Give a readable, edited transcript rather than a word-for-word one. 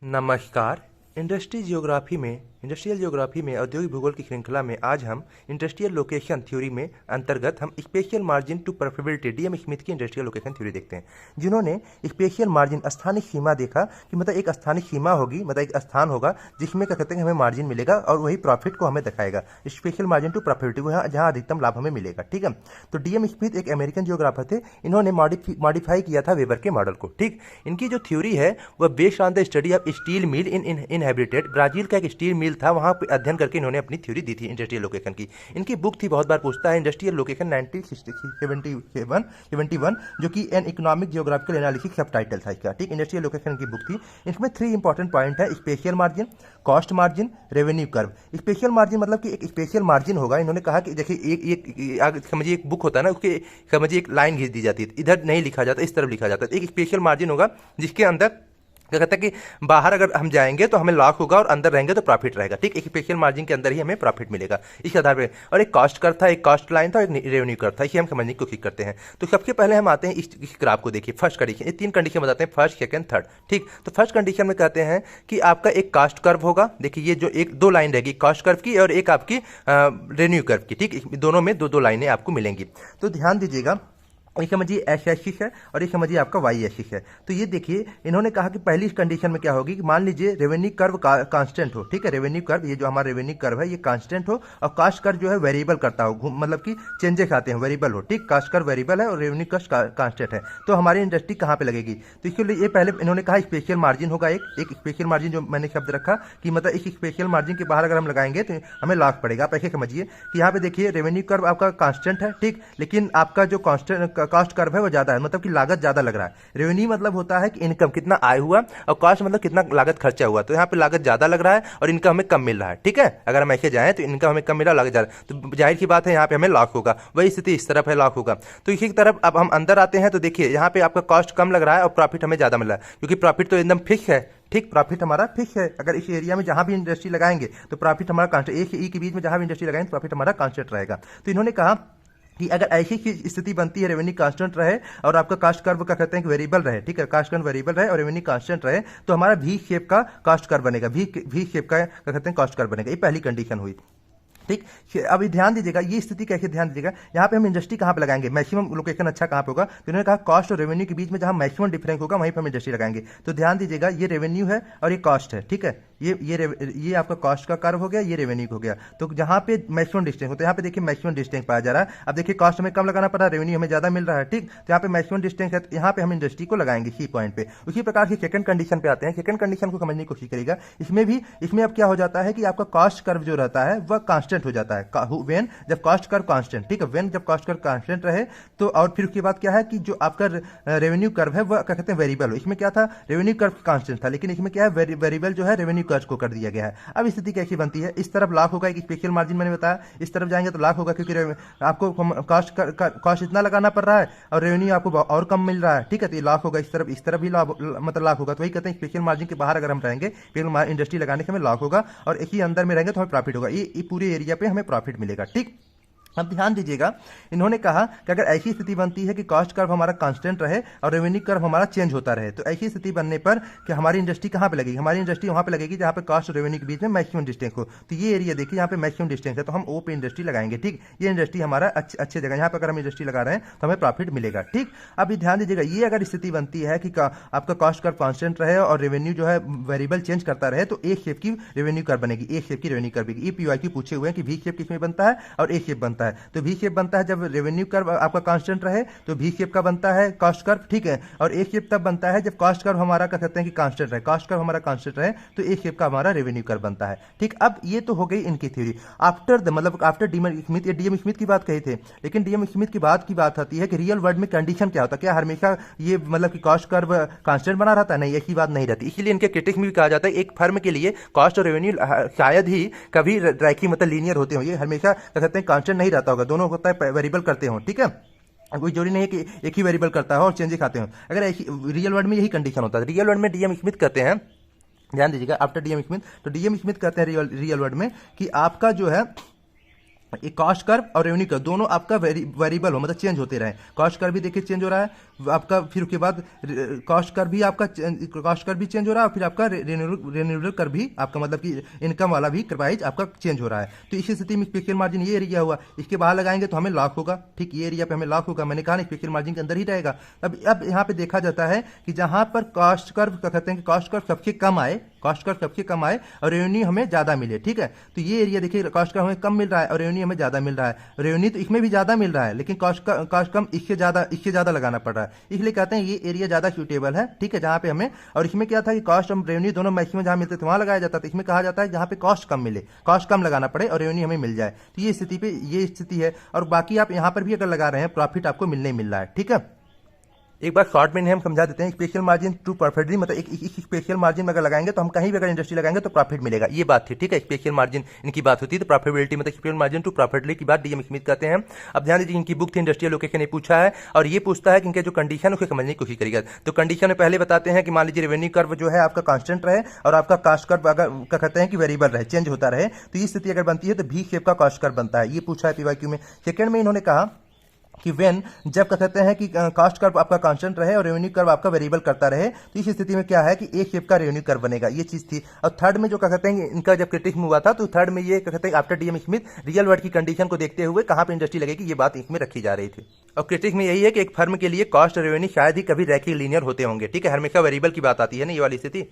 नमस्कार। Industrial geography में औद्योगिक भूगोल की श्रृंखला में आज हम इंडस्ट्रियल लोकेशन थ्योरी में अंतर्गत हम spatial margin to preferability DM Smith की इंडस्ट्रियल लोकेशन थ्योरी देखते हैं, जिन्होंने स्पेशियल मार्जिन स्थानिक सीमा देखा कि मतलब एक स्थानिक सीमा होगी, मतलब एक स्थान होगा जिसमें क्या कहते हैं हमें मार्जिन मिलेगा और वही प्रॉफिट को हमें दिखाएगा। स्पेशल मार्जिन टू प्रॉफिट जहाँ अधिकतम लाभ हमें मिलेगा। ठीक है, तो डीएम स्मिथ एक अमेरिकन जियोग्राफर थे। इन्होंने मॉडिफाई किया था वेबर के मॉडल को। ठीक, इनकी जो थ्योरी है वह based on the study of steel mill in habitat. Brazil का एक स्टील मिल था, वहां पे अध्ययन करके इन्होंने अपनी थ्योरी दी थी इंडस्ट्रियल लोकेशन की। इनकी बुक थी, बहुत बार पूछता है, इंडस्ट्रियल लोकेशन 1971, जो कि एन इकोनॉमिक जियोग्राफिकल एनालिसिस सब टाइटल था इसका। ठीक, इंडस्ट्रियल लोकेशन की बुक थी। इसमें 3 इंपॉर्टेंट पॉइंट है: spatial margin, cost margin, revenue curve. Spatial margin मतलब कि एक स्पेशल मार्जिन होगा। इन्होंने कहा कि देखिए एक समझिए एक बुक होता है ना, उसके समझिए एक लाइन खींच दी जाती है, इधर नहीं लिखा जाता, इस तरफ लिखा जाता है। एक स्पेशल मार्जिन होगा जिसके अंदर क्या कहता है कि बाहर अगर हम जाएंगे तो हमें लॉस होगा और अंदर रहेंगे तो प्रॉफिट रहेगा। ठीक, एक स्पेशल मार्जिन के अंदर ही हमें प्रॉफिट मिलेगा इस आधार पर। और एक कॉस्ट कर्व था, एक कॉस्ट लाइन था, एक रेवेन्यू कर्व था। इसे हम समझने की कोशिश करते हैं। तो सबसे पहले हम आते हैं इस ग्राफ को देखिए। फर्स्ट कंडीशन, ये 3 कंडीशन बताते हैं, फर्स्ट, सेकंड, थर्ड। ठीक, तो फर्स्ट कंडीशन में कहते हैं कि आपका एक कॉस्ट कर्व होगा। देखिए ये जो एक 2 लाइन रहेगी कॉस्ट कर्व की और एक आपकी रेवेन्यू कर्व की। ठीक, दोनों में 2-2 लाइनें आपको मिलेंगी। तो ध्यान दीजिएगा, एक समझिए एक्स एक्सिस है और एक समझिए आपका वाई एक्सिस है। तो ये देखिए इन्होंने कहा कि पहली कंडीशन में क्या होगी कि मान लीजिए रेवेन्यू कर्व कांस्टेंट हो। ठीक है, रेवेन्यू कर्व, ये जो हमारा रेवेन्यू कर्व है ये कांस्टेंट हो और कॉस्ट कर्व जो है वेरिएबल करता हो, मतलब कि चेंजेस आते हैं, वेरिएबल हो। ठीक, कॉस्ट कर्व वेरिएबल है और रेवेन्यू कॉस्ट कांस्टेंट है। तो हमारी इंडस्ट्री कहाँ पे लगेगी? तो इसके लिए ये पहले इन्होंने कहा स्पेशल मार्जिन होगा। एक स्पेशल मार्जिन जो मैंने शब्द रखा कि मतलब इस स्पेशल मार्जिन के बाहर अगर हम लगाएंगे तो हमें लॉस पड़ेगा। आप ऐसे समझिए कि यहाँ पे देखिए रेवेन्यू कर्व आपका कांस्टेंट है। ठीक, लेकिन आपका जो कॉस्ट कर्व है वो ज्यादा है, मतलब कि लागत ज्यादा लग रहा है। रेवेन्यू मतलब होता है कि इनकम कितना आय हुआ और कॉस्ट मतलब कितना लागत खर्चा हुआ। तो यहाँ पे लागत ज्यादा लग रहा है और इनकम हमें कम मिल रहा है। ठीक है, अगर हम ऐसे जाएं तो इनकम हमें कम मिल रहा है, लागत ज्यादा, तो जाहिर सी बात है यहाँ पे हमें लॉस होगा। वही स्थिति इस तरफ है, लॉस होगा। तो इसी तरफ अब हम अंदर आते हैं तो देखिए यहाँ पे आपका कॉस्ट कम लग रहा है और प्रॉफिट हमें ज्यादा मिल रहा है, क्योंकि प्रॉफिट तो एकदम फिक्स है। ठीक, प्रॉफिट हमारा फिक्स है। अगर इस एरिया में जहां भी इंडस्ट्री लगाएंगे तो प्रॉफिट हमारा कांस्टेंट, एक ई के बीच में जहां भी इंडस्ट्री लगाएंगे तो प्रॉफिट हमारा कांस्टेंट रहेगा। तो इन्होंने कहा कि अगर ऐसी स्थिति बनती है, रेवेन्यू कांस्टेंट रहे और आपका कॉस्ट कर्व का कहते हैं कि वेरिएबल रहे। ठीक है, कॉस्ट कर्व वेरिएबल रहे और रेवेन्यू कांस्टेंट रहे तो हमारा वी शेप का कॉस्ट कर्व बनेगा, वी शेप का कहते हैं कॉस्ट कर्व बनेगा। ये पहली कंडीशन हुई। ठीक, अभी ध्यान दीजिएगा ये स्थिति कैसे, ध्यान दीजिएगा यहाँ पे हम इंडस्ट्री कहाँ पे लगाएंगे, मैक्सिमम लोकेशन अच्छा कहाँ पे होगा। तो इन्होंने कहा कॉस्ट और रेवेन्यू के बीच में जहाँ मैक्सिमम डिफरेंस होगा वहीं पे हम इंडस्ट्री लगाएंगे। तो ध्यान दीजिएगा ये रेवेन्यू है और ये कॉस्ट है। ठीक है, ये आपका कॉस्ट का कर्व हो गया, ये रेवेन्यू हो गया। तो जहाँ पे मैक्सिमम डिस्टेंस होता है यहाँ पे देखिए मैक्सिमम डिस्टेंस पाया जा रहा है। अब देखिए कॉस्ट हमें कम लगाना पड़ रहा है, रेवेन्यू हमें ज्यादा मिल रहा है। ठीक, तो यहाँ पे मैक्सिमम डिस्टेंस है, यहाँ पे हम इंडस्ट्री को लगाएंगे इसी पॉइंट पे। उसी प्रकार से सेकंड कंडीशन पे आते हैं। सेकंड कंडीशन को समझने की कोशिश करेगा। इसमें अब क्या हो जाता है कि आपका कॉस्ट कर्व जो रहता है वह कांस्टेंट हो जाता है वेन जब कॉस्ट कर्व कांस्टेंट। ठीक है, वेन जब कॉस्ट कर्व कांस्टेंट रहे तो और फिर उसके बाद क्या है कि जो आपका रेवेन्यू कर्व है वह क्या कहते हैं वेरिएबल हो। इसमें क्या था, रेवेन्यू कर्व कांस्टेंट था, लेकिन इसमें क्या है वेरिएबल जो है रेवेन्यू कर्व को कर दिया गया है। अब स्थिति कैसी बनती है, इस तरफ लाभ होगा, एक स्पेशल मार्जिन मैंने बताया, इस तरफ जाएंगे तो लाभ होगा क्योंकि आपको कॉस्ट इतना लगाना पड़ रहा है और रेवेन्यू आपको और कम मिल रहा है। ठीक है, तो ये लाभ होगा, इस तरफ भी लाभ मतलब लाभ होगा। तो वही कहते हैं स्पेशल मार्जिन के बाहर अगर हम रहेंगे इंडस्ट्री लगाने से हमें लाभ होगा और एक ही अंदर में रहेंगे तो हमें प्रॉफिट होगा। ये पूरे एरिया पे हमें प्रॉफिट मिलेगा। ठीक, अब ध्यान दीजिएगा इन्होंने कहा कि अगर ऐसी स्थिति बनती है कि कॉस्ट कर्व हमारा कांस्टेंट रहे और रेवेन्यू कर्व हमारा चेंज होता रहे तो ऐसी स्थिति बनने पर कि हमारी इंडस्ट्री कहां पे लगेगी, हमारी इंडस्ट्री वहां पे लगेगी जहां पे कॉस्ट और रेवेन्यू के बीच में मैक्सिमम डिस्टेंस हो। तो ये एरिया देखिए यहाँ पे मैक्सिमम डिस्टेंस है तो हम ओ पे इंडस्ट्री लगाएंगे। ठीक, ये इंडस्ट्री हमारा अच्छे जगह, यहाँ पे अगर हम इंडस्ट्री लगा रहे हैं तो हमें प्रॉफिट मिलेगा। ठीक, अब ध्यान दीजिएगा ये अगर स्थिति बनती है कि आपका कॉस्ट कर्व कांस्टेंट रहे और रेवेन्यू जो है वेरिएबल चेंज करता रहे तो ए शेप की रेवेन्यू कर्व बनेगी, ए शेप की रेवेन्यू कर्व बनेगी। ये पीवाईक्यू पूछे हुए हैं कि वी शेप किसमें बनता है और ए शेप बनता है। तो वी शेप बनता है जब रेवेन्यू कर्व आपका कांस्टेंट रहे तो वी शेप का बनता है कॉस्ट कर्व। ठीक है, और ए शेप तब बनता है जब कॉस्ट कर्व हमारा कह सकते हैं कि कांस्टेंट रहे, कॉस्ट कर्व हमारा कांस्टेंट रहे तो ए शेप का हमारा रेवेन्यू कर्व बनता है। ठीक, अब ये तो हो गई इनकी थ्योरी। आफ्टर डीएम स्मिथ, ये डीएम स्मिथ की बात कही थे, लेकिन डीएम स्मिथ की बात आती है कि रियल वर्ल्ड में कंडीशन क्या होता है, क्या हमेशा ये मतलब कि कॉस्ट कर्व कांस्टेंट बना रहता है? नहीं, ऐसी बात नहीं रहती। इसीलिए इनके क्रिटिक्स में भी कहा जाता है एक फर्म के लिए कॉस्ट और रेवेन्यू शायद ही कभी रैखिक मतलब लीनियर होते हो, ये हमेशा कह सकते हैं कांस्टेंट नहीं रहता होगा, दोनों होता है वेरिएबल करते हो। ठीक है, कोई जरूरी नहीं है कि एक ही वेरिएबल करता है और चेंजेस आते हो। अगर रियल वर्ल्ड में यही कंडीशन होता है। रियल वर्ल्ड में डीएम स्मिथ कहते हैं, ध्यान दीजिएगा आफ्टर डीएम स्मिथ, तो डीएम स्मिथ कहते हैं रियल वर्ल्ड में कि आपका जो है एक कॉस्ट कर्व और रेवेन्यू कर्व दोनों आपका वेरिएबल हो, मतलब चेंज होते रहे। कॉस्ट कर्व भी देखिए चेंज हो रहा है आपका, फिर उसके बाद कॉस्ट कर्व भी आपका कॉस्ट कर्व भी चेंज हो रहा है, और फिर आपका रेन्यूएबल कर्व भी आपका, मतलब कि इनकम वाला भी प्राइस आपका चेंज हो रहा है। तो इस स्थिति में स्पेशल मार्जिन ये एरिया हुआ, इसके बाहर लगाएंगे तो हमें लॉक होगा। ठीक, ये एरिया पे हमें लॉक होगा, मैंने कहा ना स्पेशल मार्जिन के अंदर ही रहेगा। अब यहाँ पे देखा जाता है कि जहां पर कॉस्ट कर्व क्या कहते हैं कि कॉस्ट कर्व सबसे कम आए, कॉस्ट कर्व सबसे कम आए और रेवेन्यू हमें ज्यादा मिले। ठीक है, तो ये एरिया देखिए कॉस्ट कर्व हमें कम मिल रहा है और रेवेन्यू हमें ज्यादा मिल रहा है। रेवेन्यू तो इसमें भी ज्यादा मिल रहा है, लेकिन कॉस्ट कम इससे ज्यादा लगाना पड़ रहा है, इसलिए कहते हैं ये एरिया ज्यादा सूटेबल है। ठीक है, जहां पे हमें, और इसमें क्या था कि कॉस्ट और रेवेन्यू दोनों मैक्सिमम जहां मिलते थे वहां लगाया जाता था। इसमें कहा जाता है जहां पे कॉस्ट कम मिले, कॉस्ट कम लगाना पड़े और रेवेन्यू हमें मिल जाए। तो ये स्थिति पे ये स्थिति है। और बाकी आप यहां पर भी अगर लगा रहे हैं प्रॉफिट आपको मिलने ही मिल रहा है। ठीक है, एक बार शॉर्ट में हम समझा देते हैं। स्पेशल मार्जिन टू प्रॉफिट, मतलब एक स्पेशल मार्जिन में अगर लगाएंगे तो हम कहीं भी अगर इंडस्ट्री लगाएंगे तो प्रॉफिट मिलेगा, ये बात थी। ठीक है, स्पेशल मार्जिन इनकी बात होती है, तो प्रॉफिटेबिलिटी मतलब स्पेशल मार्जिन टू प्रॉफिटेबिलिटी की बात डीएम स्मिथ कहते हैं। अब ध्यान दीजिए, इनकी बुक थी इंडस्ट्रियल लोकेशन, ने पूछा है और ये पूछता है कि इनके जो कंडीशन उसको समझने की कोशिश करेगा। तो कंडीशन में पहले बताते हैं कि मान लीजिए रेवेन्यू कर्व जो है आपका कांस्टेंट रहे और आपका कॉस्ट कर्व अगर क्या कहते हैं कि वेरिएबल रहे, चेंज होता रहे, तो ये स्थिति अगर बनती है तो भी शेप का कॉस्ट कर्व बनता है। ये पूछा है पीवाईक्यू में। सेकंड में इन्होंने कहा कि वेन, जब क्या कहते हैं कि कॉस्ट कर्व आपका कांस्टेंट रहे और रेवेन्यू कर्व आपका वेरिएबल करता रहे, तो इस स्थिति में क्या है कि ए शेप का रेवेन्यू कर्व बनेगा, ये चीज थी। और थर्ड में जो क्या कहते हैं इनका जब क्रिटिक्स में हुआ था, तो थर्ड में ये क्या कहते हैं after DM Smith real world की कंडीशन को देखते हुए कहां पे इंडस्ट्री लगेगी, ये बात इसमें रखी जा रही थी। और क्रिटिक्स में यही है कि एक फर्म के लिए कॉस्ट और रेवेन्यू शायद ही कभी रैखिक लीनियर होते होंगे। ठीक है, हमेशा वेरिएबल की बात आती है ना, ये वाली स्थिति।